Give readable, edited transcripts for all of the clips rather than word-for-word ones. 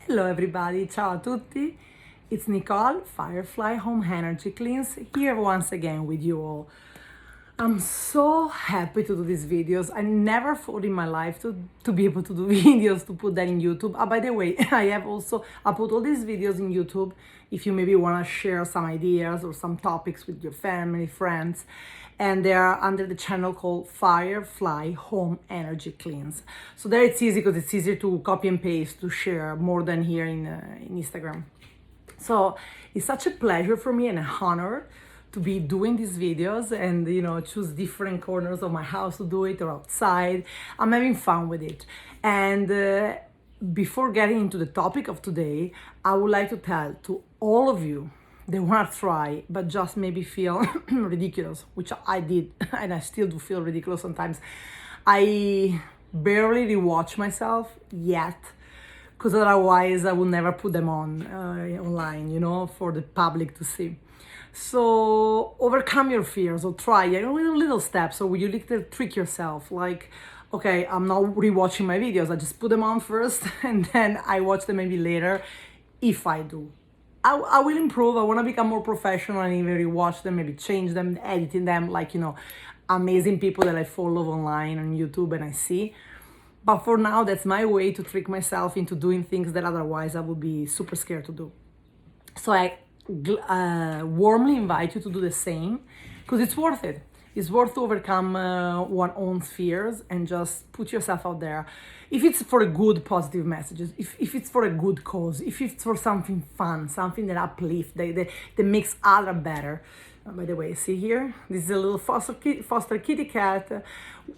Hello everybody, ciao a tutti. It's Nicole, Firefly Home Energy Cleans, here once again with you all. I'm so happy to do these videos. I never thought in my life to be able to do videos, to put that in YouTube. By the way, I put all these videos in YouTube if you maybe want to share some ideas or some topics with your family, friends. And they are under the channel called Firefly Home Energy Cleans. So there it's easy because it's easier to copy and paste, to share more than here in Instagram. So it's such a pleasure for me and an honor to be doing these videos and choose different corners of my house to do it or outside. I'm having fun with it. And before getting into the topic of today, I would like to tell to all of you that want to try but just maybe feel ridiculous, which I did and I still do feel ridiculous sometimes. I barely rewatch myself yet, because otherwise I will never put them on online, for the public to see. So overcome your fears or try little steps. So you little trick yourself, like, okay, I'm not rewatching my videos. I just put them on first and then I watch them maybe later. If I do, I will improve. I want to become more professional and even rewatch them, maybe change them, editing them, like, amazing people that I follow online on YouTube and I see. But for now, that's my way to trick myself into doing things that otherwise I would be super scared to do. So I warmly invite you to do the same, because it's worth it. It's worth to overcome one's own fears and just put yourself out there. If it's for a good, positive messages, if it's for a good cause, if it's for something fun, something that uplifts, that makes others better. By the way, see here, this is a little foster kitty cat.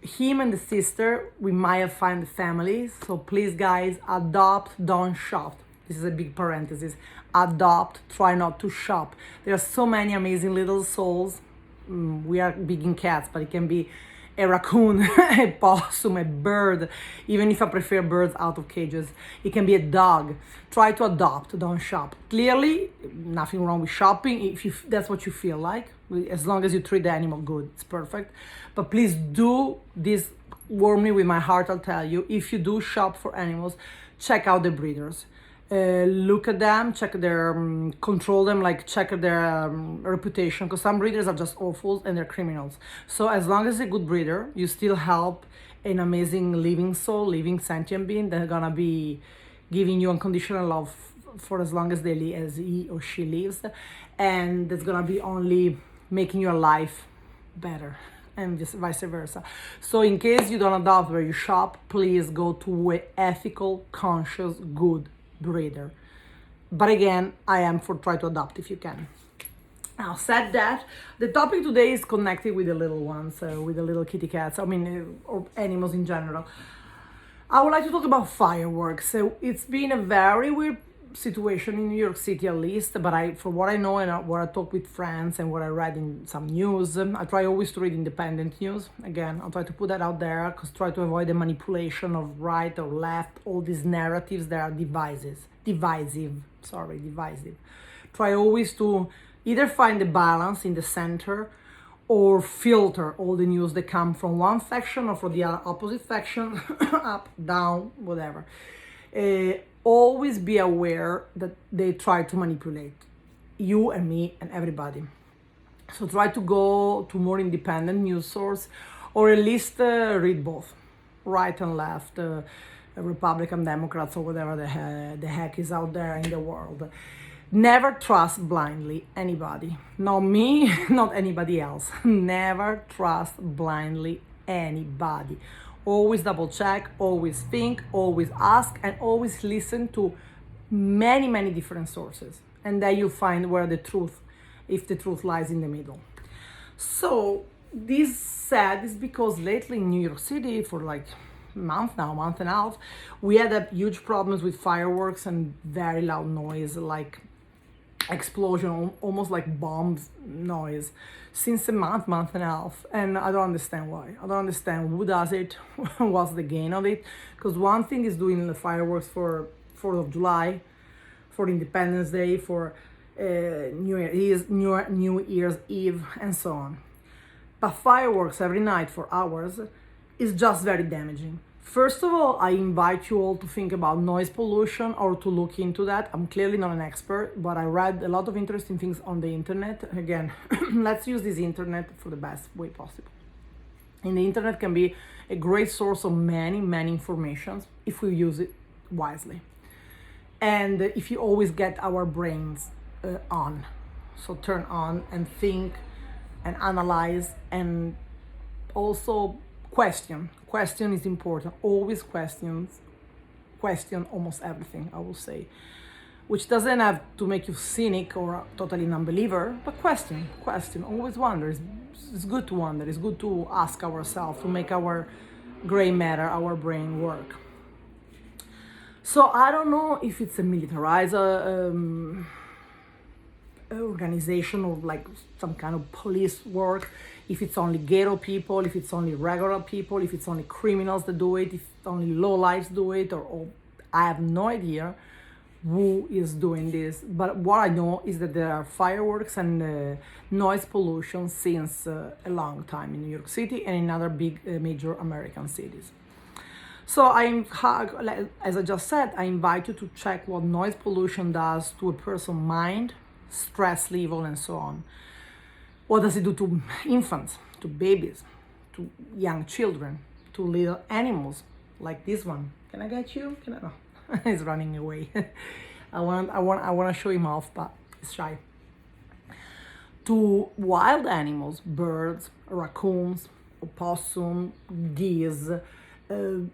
Him and the sister, we might have found the family. So please, guys, adopt, don't shop. This is a big parenthesis. Adopt, try not to shop. There are so many amazing little souls. We are big in cats, but it can be a raccoon, a possum, a bird. Even if I prefer birds out of cages, it can be a dog. Try to adopt, don't shop. Clearly, nothing wrong with shopping if that's what you feel like. As long as you treat the animal good, it's perfect. But please do this warmly with my heart. I'll tell you, if you do shop for animals, check out the breeders. Look at them, check their, control them, like check their reputation, because some breeders are just awful and they're criminals. So as long as a good breeder, you still help an amazing living soul, living sentient being that's gonna be giving you unconditional love for as long as as he or she lives, and that's gonna be only making your life better, and just vice versa. So in case you don't adopt where you shop, please go to an ethical, conscious, good breeder. But again, I am for try to adopt if you can. Now, said that, the topic today is connected with the little ones, with the little kitty cats, or animals in general. I would like to talk about fireworks. So it's been a very weird situation in New York City, at least, but from what I know and what I talk with friends and what I read in some news, I try always to read independent news. Again, I'll try to put that out there, because try to avoid the manipulation of right or left, all these narratives that are divisive. Try always to either find the balance in the center or filter all the news that come from one faction or from the opposite faction, up, down, whatever. Always be aware that they try to manipulate you and me and everybody. So try to go to more independent news source, or at least read both, right and left, Republican, Democrats, or whatever the heck is out there in the world. Never trust blindly anybody. Not me, not anybody else. Never trust blindly anybody. Always double check, always think, always ask, and always listen to many, many different sources. And then you find where the truth, if the truth lies in the middle. So this said is because lately in New York City, for like month and a half, we had a huge problems with fireworks and very loud noise, like explosion, almost like bombs noise, since a month and a half, and I don't understand why. I don't understand who does it, what's the gain of it, because one thing is doing the fireworks for 4th of July, for Independence Day, for New Year's Eve, and so on. But fireworks every night for hours is just very damaging First of all, I invite you all to think about noise pollution or to look into that. I'm clearly not an expert, but I read a lot of interesting things on the internet. Again, let's use this internet for the best way possible. And the internet can be a great source of many, many informations if we use it wisely. And if you always get our brains on, so turn on and think and analyze and also question. Question is important. Always question almost everything, I will say. Which doesn't have to make you cynic or a totally non-believer, but question, always wonder. It's good to wonder. It's good to ask ourselves, to make our gray matter, our brain work. So I don't know if it's a militarized organization or like some kind of police work, if it's only ghetto people, if it's only regular people, if it's only criminals that do it, if only lowlifes do it, or I have no idea who is doing this. But what I know is that there are fireworks and noise pollution since a long time in New York City and in other big major American cities. So as I just said, I invite you to check what noise pollution does to a person's mind, stress level, and so on. What does it do to infants, to babies, to young children, to little animals like this one? Can I get you? Can I? No, he's running away. I want to show him off, but he's shy. To wild animals, birds, raccoons, opossum, geese,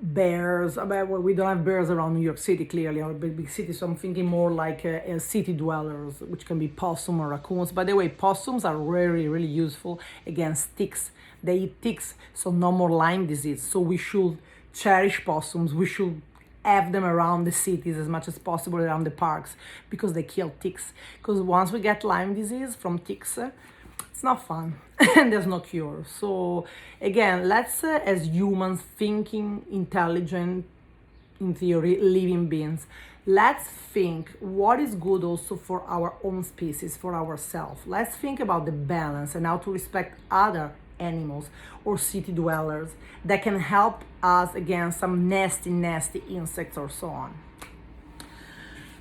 bears. Well, we don't have bears around New York City, clearly, or big cities, so I'm thinking more like city dwellers, which can be possum or raccoons. By the way, possums are really, really useful against ticks. They eat ticks, so no more Lyme disease. So we should cherish possums. We should have them around the cities as much as possible, around the parks, because they kill ticks. Because once we get Lyme disease from ticks, it's not fun and there's no cure. So again, let's as humans, thinking, intelligent, in theory, living beings, let's think what is good also for our own species, for ourselves. Let's think about the balance and how to respect other animals or city dwellers that can help us against some nasty insects or so on.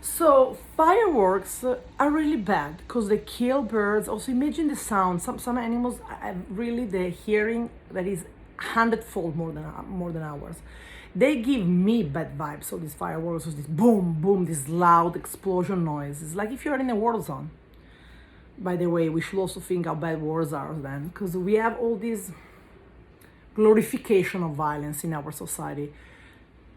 So fireworks are really bad because they kill birds. Also, imagine the sound. Some animals have really the hearing that is 100-fold more than ours. They give me bad vibes. So these fireworks, this boom, boom, this loud explosion noise. It's like if you're in a war zone. By the way, we should also think how bad wars are then, because we have all this glorification of violence in our society.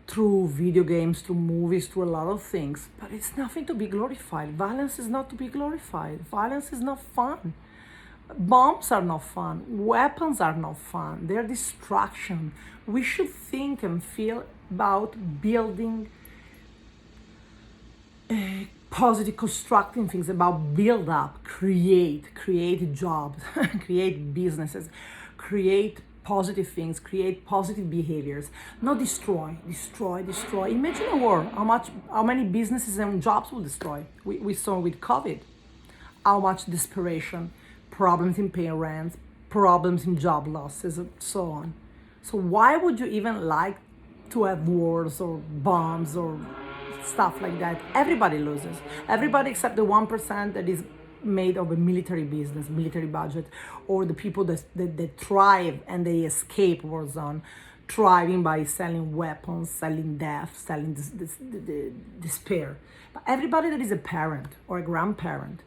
Through video games, through movies, through a lot of things. But it's nothing to be glorified. Violence is not to be glorified. Violence is not fun. Bombs are not fun. Weapons are not fun. They're distraction. We should think and feel about building positive, constructing things, about build up, create jobs, create businesses, create positive things, create positive behaviors, not destroy. Imagine a war, how many businesses and jobs will destroy. We saw with COVID, how much desperation, problems in paying rent, problems in job losses, and so on. So why would you even like to have wars or bombs or stuff like that? Everybody loses. Everybody except the 1% that is made of a military business, military budget, or the people that thrive and they escape war zone, thriving by selling weapons, selling death, selling the despair. But everybody that is a parent or a grandparent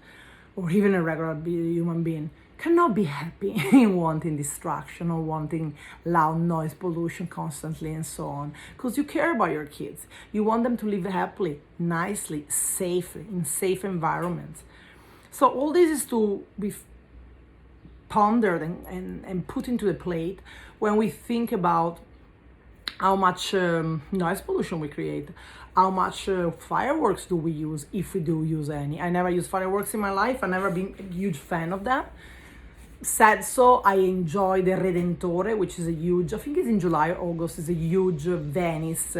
or even a regular human being cannot be happy in wanting distraction or wanting loud noise pollution constantly and so on, because you care about your kids. You want them to live happily, nicely, safely, in safe environments. So all this is to be pondered and put into the plate when we think about how much noise pollution we create, how much fireworks do we use, if we do use any. I never used fireworks in my life. I've never been a huge fan of that. Sad so, I enjoy the Redentore, which is a huge, I think it's in July or August, it's a huge Venice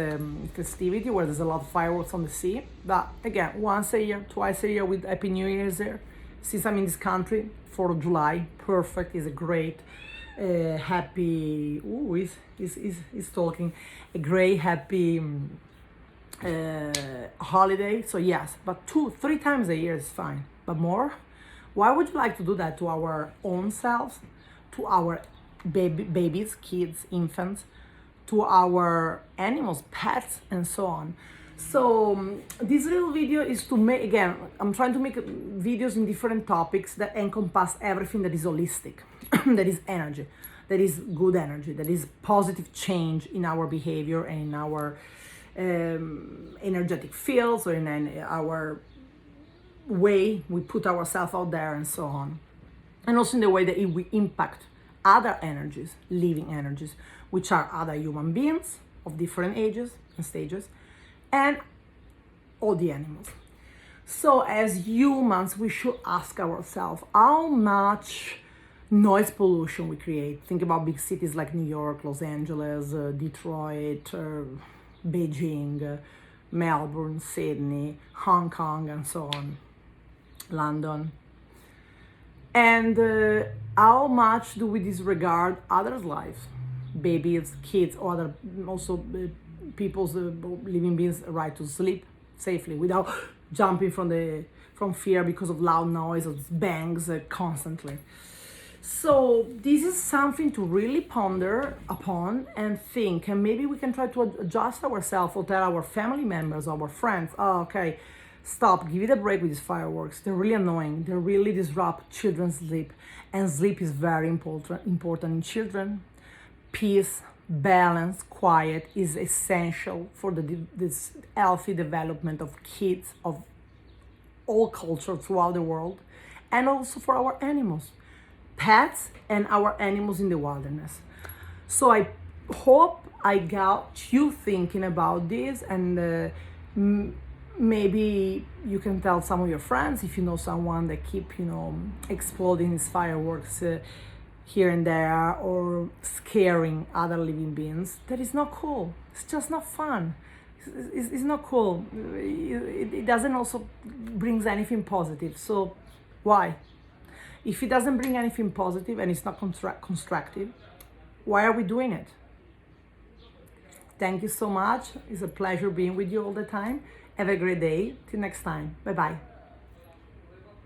festivity where there's a lot of fireworks on the sea. But again, once a year, twice a year with Happy New Year's there. Since I'm in this country, 4th of July, perfect, is a great happy, he's talking, a great, happy holiday. So yes, but 2-3 times a year is fine, but more? Why would you like to do that to our own selves, to our babies, kids, infants, to our animals, pets, and so on? So this little video is to make, again, I'm trying to make videos in different topics that encompass everything that is holistic, that is energy, that is good energy, that is positive change in our behavior and in our energetic fields, or in our way we put ourselves out there and so on. And also in the way that we impact other energies, living energies, which are other human beings of different ages and stages, and all the animals. So as humans, we should ask ourselves how much noise pollution we create. Think about big cities like New York, Los Angeles, Detroit, Beijing, Melbourne, Sydney, Hong Kong, and so on, London. And how much do we disregard others' lives, babies, kids, or other also people's living beings' right to sleep safely without jumping from fear because of loud noise or bangs constantly. So this is something to really ponder upon and think, and maybe we can try to adjust ourselves or tell our family members, our friends, oh, okay, stop, give it a break with these fireworks. They're really annoying. They really disrupt children's sleep, and sleep is very important in children. Peace, balance, quiet is essential for this healthy development of kids of all cultures throughout the world, and also for our animals, pets, and our animals in the wilderness. So I hope I got you thinking about this, and maybe you can tell some of your friends if you know someone that keep exploding these fireworks here and there, or scaring other living beings. That is not cool. It's just not fun. It's not cool. It doesn't also brings anything positive. So why? If it doesn't bring anything positive and it's not constructive, why are we doing it? Thank you so much. It's a pleasure being with you all the time. Have a great day. Till next time. Bye-bye.